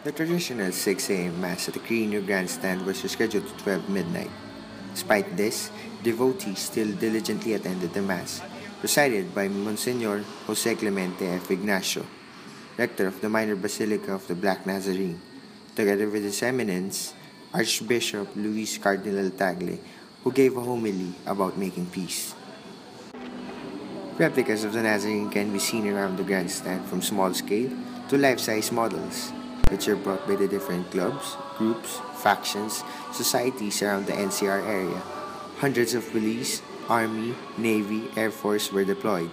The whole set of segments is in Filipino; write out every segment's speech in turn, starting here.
The traditional 6 a.m. Mass at the Quirino Grandstand was rescheduled to 12 midnight. Despite this, devotees still diligently attended the Mass, presided by Monsignor Jose Clemente F. Ignacio, rector of the Minor Basilica of the Black Nazarene, together with His Eminence, Archbishop Luis Cardinal Tagle, who gave a homily about making peace. Replicas of the Nazarene can be seen around the grandstand from small scale to life-size models, which are brought by the different clubs, groups, factions, societies around the NCR area. Hundreds of police, army, navy, air force were deployed.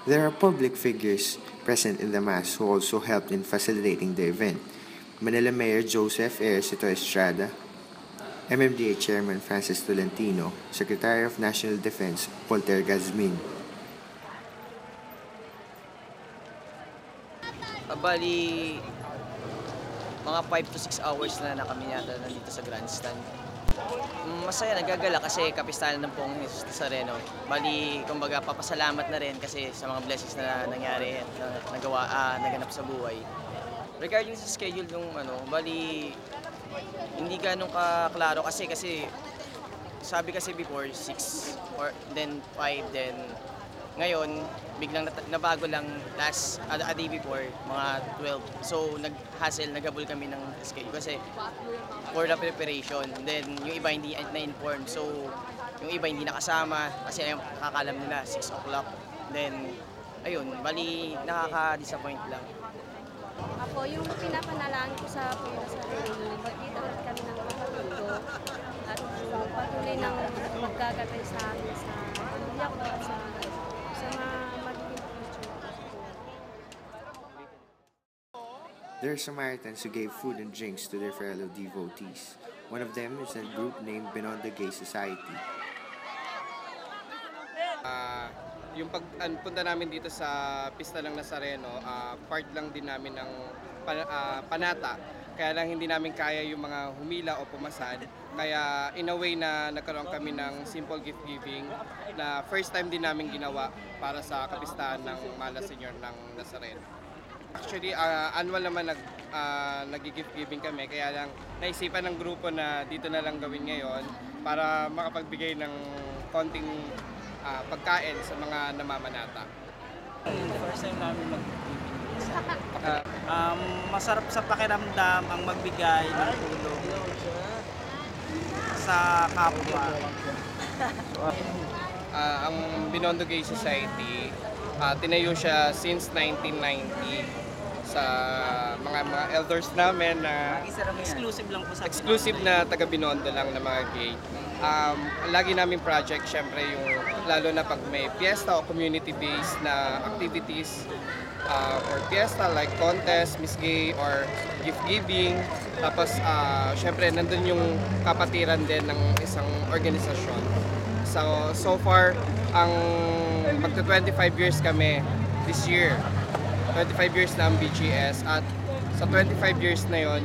There are public figures present in the Mass who also helped in facilitating the event. Manila Mayor Joseph Ejercito Estrada, MMDA Chairman Francis Tolentino, Secretary of National Defense Voltaire Gazmin. Bali, mga 5 to 6 hours na kami yata nandito sa grandstand. Masaya, nagagala kasi kapistahan ng Poong Jesus Nazareno. Bali, kumbaga, papasalamat na rin kasi sa mga blessings na nangyari at naganap sa buhay. Regarding sa schedule nung bali, hindi ganun kaklaro kasi sabi kasi before 6 or then 5, then ngayon biglang nabago lang a day before mga 12. So naghabol kami ng schedule kasi for the preparation. Then yung iba hindi na-inform. So yung iba hindi nakasama kasi nakakalam nila 6 o'clock. Then ayun, bali nakaka-disappoint lang. Ako, yung pinapanalangin ko sa Poong Nazareno, magkita ulit kami ng kapatid ko at patuloy ng magkagabay sa amin sa pamilya ko at sa mga magiging future. There are Samaritans who gave food and drinks to their fellow devotees. One of them is a group named Binondo Gay Society. Yung pagpunta namin dito sa Pista ng Nazareno, part lang din namin ng panata. Kaya lang hindi namin kaya yung mga humila o pumasad. Kaya in a way na nagkaroon kami ng simple gift giving na first time din namin ginawa para sa kapistahan ng Mahal na Senyor ng Nazareno. Actually, annual naman nag-gift giving kami, kaya lang naisipan ng grupo na dito na lang gawin ngayon para makapagbigay ng konting pagkain sa mga namamanata. First time namin mag-giving. Masarap sa pakiramdam ang magbigay ng tulong sa kapwa. Ang Binondo Gay Society, tinayo siya since 1990 sa mga elders namin na Exclusive lang po sa exclusive na taga Binondo lang na mga gay. Lagi namin project syempre yung lalo na pag may fiesta o community-based na activities or fiesta like contest, Miss Gay or gift giving. Tapos syempre nandun yung kapatiran din ng isang organisasyon. So far, ang magto 25 years kami this year. 25 years na ang BGS at sa 25 years na yon,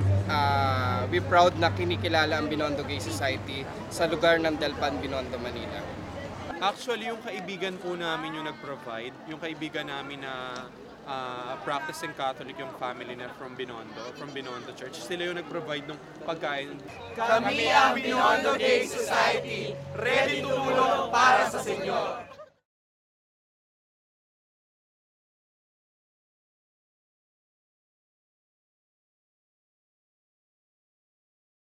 we proud na kinikilala ang Binondo Gay Society sa lugar ng Delpan, Binondo, Manila. Actually, yung kaibigan po namin yung nag-provide, yung kaibigan namin na practicing Catholic yung family na from Binondo Church. Sila yung nag-provide ng pagkain. Kami ang Binondo Gay Society, ready to